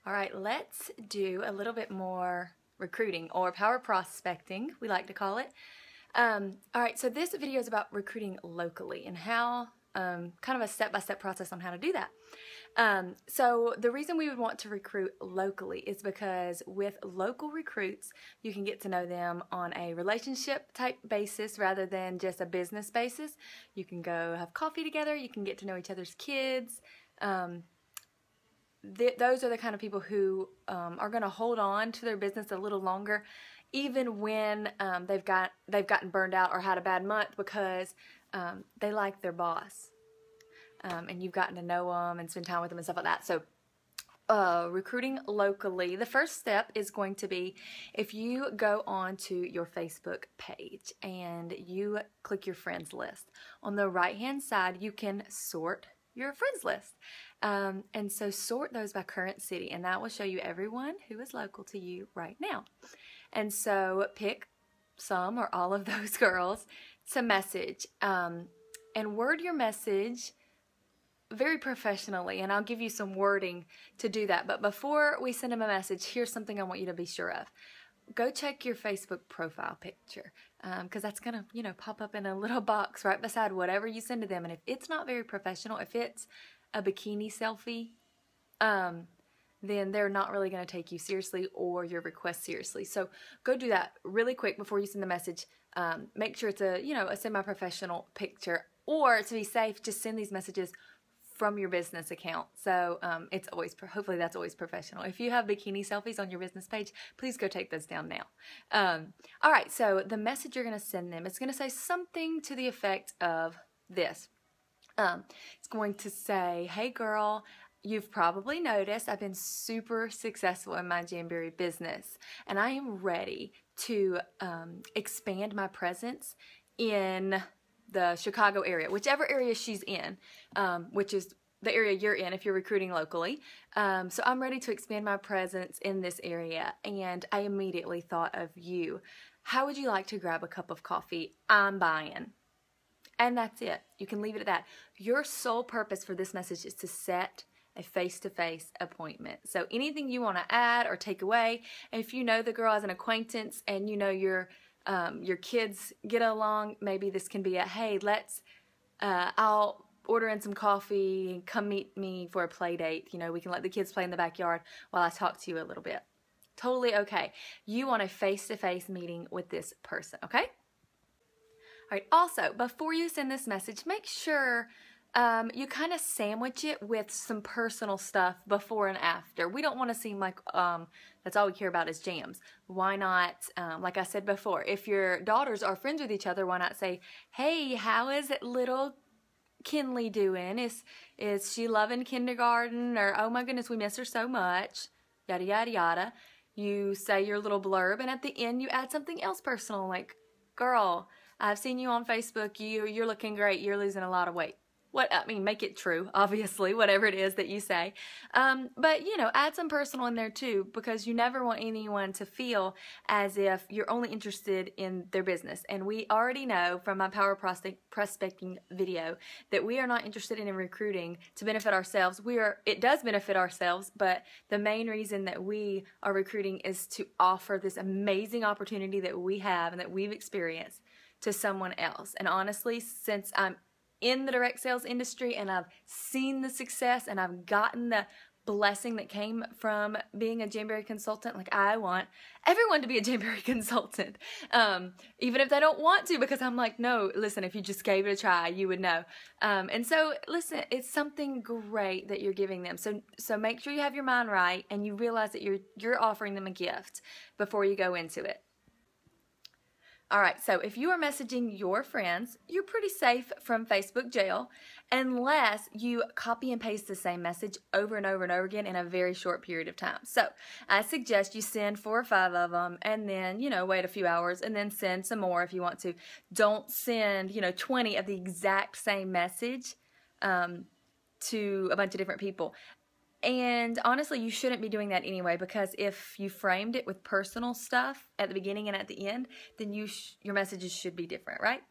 All right, let's do a little bit more recruiting or power prospecting, we like to call it. All right, so this video is about recruiting locally and how, kind of a step-by-step process on how to do that. So the reason we would want to recruit locally is because with local recruits, you can get to know them on a relationship type basis rather than just a business basis. You can go have coffee together, you can get to know each other's kids. Those are the kind of people who are going to hold on to their business a little longer, even when they've gotten burned out or had a bad month, because they like their boss, and you've gotten to know them and spend time with them and stuff like that. So recruiting locally, the first step is going to be if you go on to your Facebook page and you click your friends list. On the right hand side, you can sort your friends list. And so sort those by current city, and that will show you everyone who is local to you right now. And so pick some or all of those girls to message, and word your message very professionally, and I'll give you some wording to do that. But before we send them a message, here's something I want you to be sure of. Go check your Facebook profile picture, because that's going to, pop up in a little box right beside whatever you send to them. And if it's not very professional, if it's a bikini selfie, then they're not really going to take you seriously or your request seriously. So go do that really quick before you send the message. Make sure it's a semi-professional picture, or to be safe, just send these messages from your business account. So it's always, hopefully that's always professional. If you have bikini selfies on your business page, please go take those down now. All right, so the message you're going to send them, it's going to say something to the effect of this. It's going to say, hey girl, you've probably noticed I've been super successful in my Jamberry business, and I am ready to expand my presence in the Chicago area, whichever area she's in, which is the area you're in if you're recruiting locally. So I'm ready to expand my presence in this area, and I immediately thought of you. How would you like to grab a cup of coffee? I'm buying. And that's it. You can leave it at that. Your sole purpose for this message is to set a face-to-face appointment. So anything you want to add or take away, if you know the girl as an acquaintance and you know your kids get along, maybe this can be a, hey, I'll order in some coffee and come meet me for a play date. We can let the kids play in the backyard while I talk to you a little bit. Totally okay. You want a face-to-face meeting with this person, okay? All right, also, before you send this message, make sure you kind of sandwich it with some personal stuff before and after. We don't want to seem like that's all we care about is jams. Why not, like I said before, if your daughters are friends with each other, why not say, hey, how is little Kinley doing? Is she loving kindergarten? Or, oh my goodness, we miss her so much, yada, yada, yada. You say your little blurb, and at the end you add something else personal, like, girl, I've seen you on Facebook, you're looking great, you're losing a lot of weight. Make it true, obviously, whatever it is that you say. But, add some personal in there too, because you never want anyone to feel as if you're only interested in their business. And we already know from my power prospecting video that we are not interested in recruiting to benefit ourselves. It does benefit ourselves, but the main reason that we are recruiting is to offer this amazing opportunity that we have and that we've experienced to someone else. And honestly, since I'm in the direct sales industry and I've seen the success and I've gotten the blessing that came from being a Jamberry consultant, like, I want everyone to be a Jamberry consultant, even if they don't want to, because I'm like, no, listen, if you just gave it a try, you would know. And so listen, it's something great that you're giving them. So make sure you have your mind right and you realize that you're offering them a gift before you go into it. All right, so if you are messaging your friends, you're pretty safe from Facebook jail unless you copy and paste the same message over and over and over again in a very short period of time. So I suggest you send 4 or 5 of them and then, wait a few hours and then send some more if you want to. Don't send, 20 of the exact same message to a bunch of different people. And honestly, you shouldn't be doing that anyway, because if you framed it with personal stuff at the beginning and at the end, then your messages should be different, right?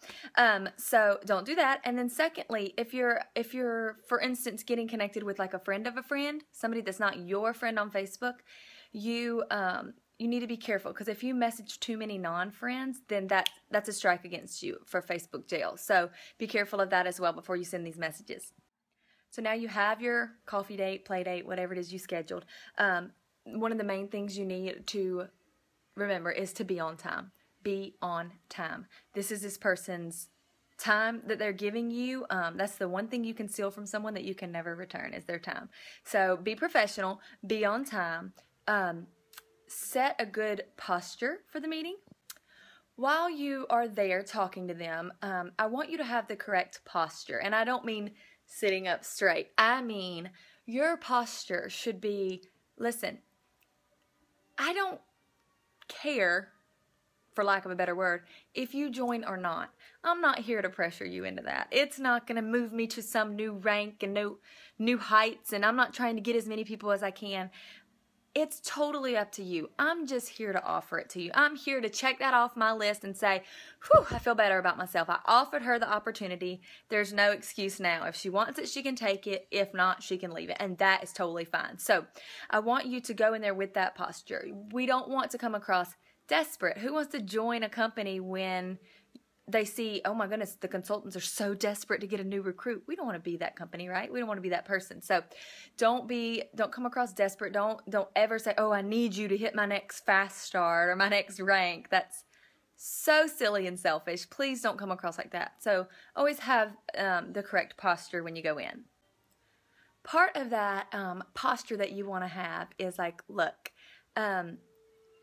So don't do that. And then secondly, if you're, for instance, getting connected with like a friend of a friend, somebody that's not your friend on Facebook, you need to be careful, because if you message too many non-friends, then that's a strike against you for Facebook jail. So be careful of that as well before you send these messages. So now you have your coffee date, play date, whatever it is you scheduled. One of the main things you need to remember is to be on time. Be on time. This is this person's time that they're giving you. That's the one thing you can steal from someone that you can never return, is their time. So be professional, be on time, set a good posture for the meeting. While you are there talking to them, I want you to have the correct posture. And I don't mean sitting up straight. I mean, your posture should be, listen, I don't care, for lack of a better word, if you join or not. I'm not here to pressure you into that. It's not going to move me to some new rank and new heights, and I'm not trying to get as many people as I can. It's totally up to you. I'm just here to offer it to you. I'm here to check that off my list and say, whew, I feel better about myself. I offered her the opportunity. There's no excuse now. If she wants it, she can take it. If not, she can leave it. And that is totally fine. So I want you to go in there with that posture. We don't want to come across desperate. Who wants to join a company when they see, oh my goodness, the consultants are so desperate to get a new recruit? We don't want to be that company, right? We don't want to be that person. So don't come across desperate. Don't ever say, oh, I need you to hit my next fast start or my next rank. That's so silly and selfish. Please don't come across like that. So always have the correct posture when you go in. Part of that posture that you want to have is like, look, I'm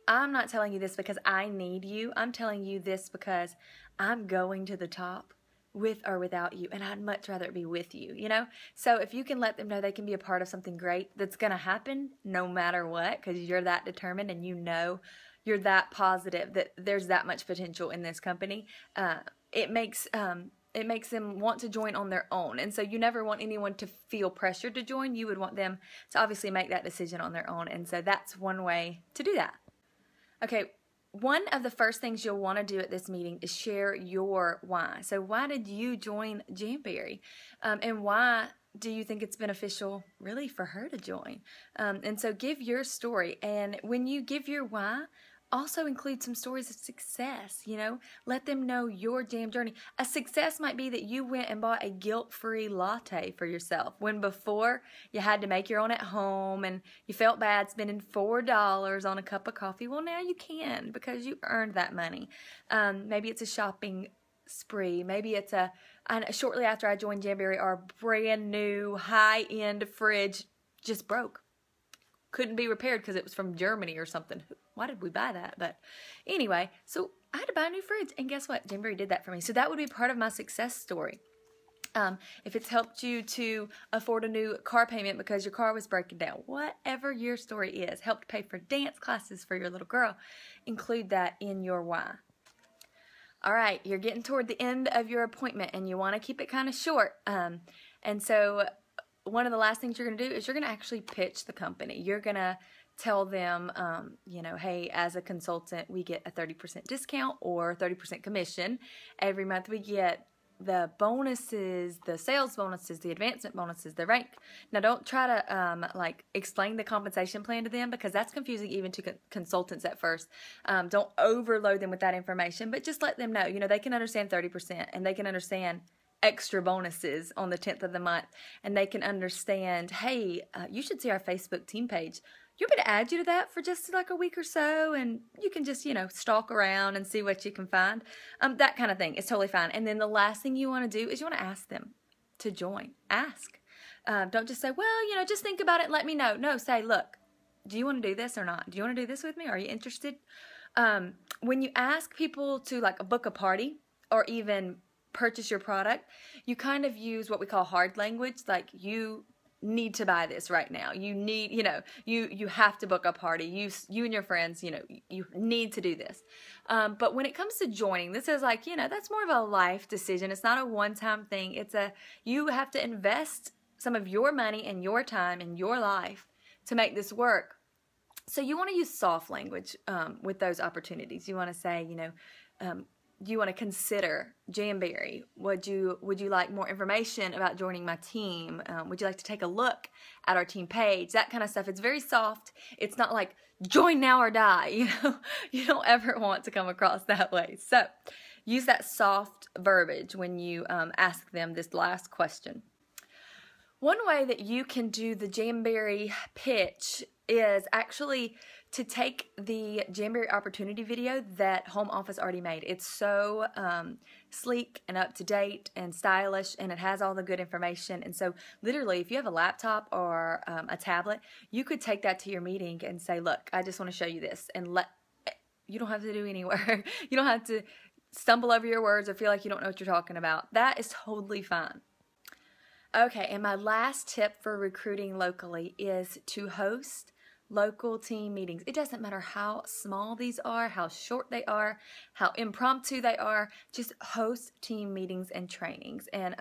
not telling you this because I need you. I'm telling you this because I'm going to the top with or without you, and I'd much rather it be with you, you know? So if you can let them know they can be a part of something great that's going to happen no matter what, because you're that determined and you know you're that positive that there's that much potential in this company, it makes them want to join on their own. And so you never want anyone to feel pressured to join. You would want them to obviously make that decision on their own. And so that's one way to do that. Okay, one of the first things you'll want to do at this meeting is share your why. So why did you join Jamberry? And why do you think it's beneficial really for her to join? And so give your story. And when you give your why, also include some stories of success, you know. Let them know your jam journey. A success might be that you went and bought a guilt-free latte for yourself when before you had to make your own at home and you felt bad spending $4 on a cup of coffee. Well, now you can because you earned that money. Maybe it's a shopping spree. Maybe it's shortly after I joined Jamberry, our brand new high-end fridge just broke. Couldn't be repaired because it was from Germany or something. Why did we buy that? But anyway, so I had to buy a new fridge, and guess what? Jamberry did that for me. So that would be part of my success story. If it's helped you to afford a new car payment because your car was breaking down, whatever your story is, helped pay for dance classes for your little girl, include that in your why. All right, you're getting toward the end of your appointment, and you want to keep it kind of short. And so one of the last things you're going to do is you're going to actually pitch the company. You're going to tell them, you know, hey, as a consultant, we get a 30% discount or 30% commission. Every month we get the bonuses, the sales bonuses, the advancement bonuses, the rank. Now, don't try to, like, explain the compensation plan to them because that's confusing even to consultants at first. Don't overload them with that information, but just let them know, you know, they can understand 30% and they can understand extra bonuses on the 10th of the month, and they can understand, hey, you should see our Facebook team page. You want me to add you to that for just like a week or so, and you can just, you know, stalk around and see what you can find. That kind of thing is totally fine. And then the last thing you want to do is you want to ask them to join. Ask. Don't just say, well, you know, just think about it and let me know. No, say, look, do you want to do this or not? Do you want to do this with me? Are you interested? When you ask people to like book a party or even purchase your product, you kind of use what we call hard language, like you need to buy this right now. You need, you know, you have to book a party. You and your friends, you know, you need to do this. But when it comes to joining, this is like, you know, that's more of a life decision. It's not a one-time thing. You have to invest some of your money and your time and your life to make this work. So you want to use soft language with those opportunities. You want to say, you want to consider Jamberry. Would you like more information about joining my team? Would you like to take a look at our team page? That kind of stuff. It's very soft. It's not like join now or die. You don't ever want to come across that way. So use that soft verbiage when you ask them this last question. One way that you can do the Jamberry pitch is actually to take the Jamberry opportunity video that Home Office already made. It's so sleek and up to date and stylish, and it has all the good information. And so literally, if you have a laptop or a tablet, you could take that to your meeting and say, look, I just want to show you this, and you don't have to do any work. You don't have to stumble over your words or feel like you don't know what you're talking about. That is totally fine. Okay, and my last tip for recruiting locally is to host local team meetings. It doesn't matter how small these are, how short they are, how impromptu they are, just host team meetings and trainings. And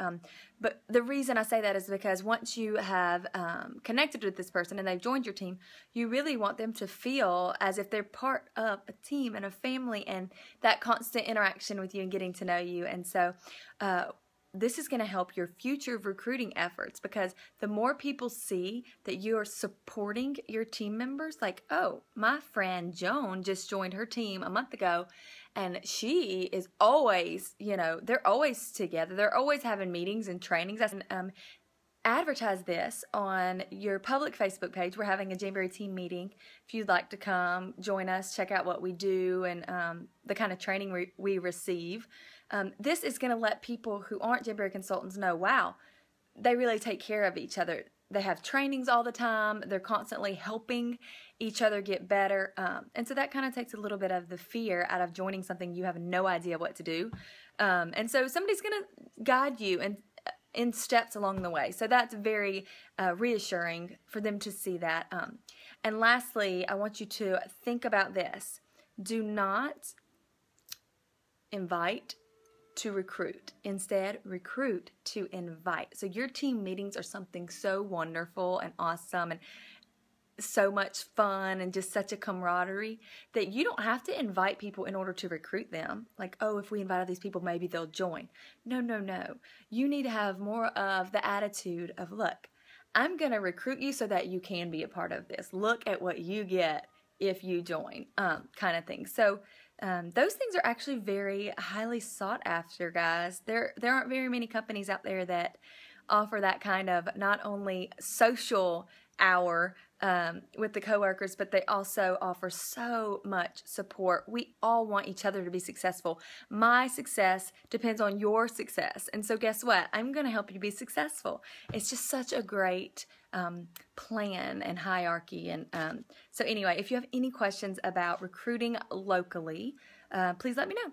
but the reason I say that is because once you have connected with this person and they've joined your team, you really want them to feel as if they're part of a team and a family, and that constant interaction with you and getting to know you. And so this is going to help your future recruiting efforts, because the more people see that you are supporting your team members, like, oh, my friend Joan just joined her team a month ago, and she is always, they're always together. They're always having meetings and trainings. Advertise this on your public Facebook page. We're having a Jamberry team meeting. If you'd like to come, join us, check out what we do and the kind of training we receive. This is going to let people who aren't Jamberry consultants know, wow, they really take care of each other. They have trainings all the time. They're constantly helping each other get better. And so that kind of takes a little bit of the fear out of joining something you have no idea what to do. And so somebody's going to guide you in steps along the way. So that's very reassuring for them to see that. And lastly, I want you to think about this. Do not invite to recruit. Instead, recruit to invite. So your team meetings are something so wonderful and awesome and so much fun and just such a camaraderie that you don't have to invite people in order to recruit them. Like, oh, if we invite all these people, maybe they'll join. No, no, no. You need to have more of the attitude of, look, I'm going to recruit you so that you can be a part of this. Look at what you get if you join, kind of thing. So those things are actually very highly sought after, guys. There aren't very many companies out there that offer that kind of not only social hour with the coworkers, but they also offer so much support. We all want each other to be successful. My success depends on your success. And so guess what? I'm going to help you be successful. It's just such a great plan and hierarchy. And so anyway, if you have any questions about recruiting locally, please let me know.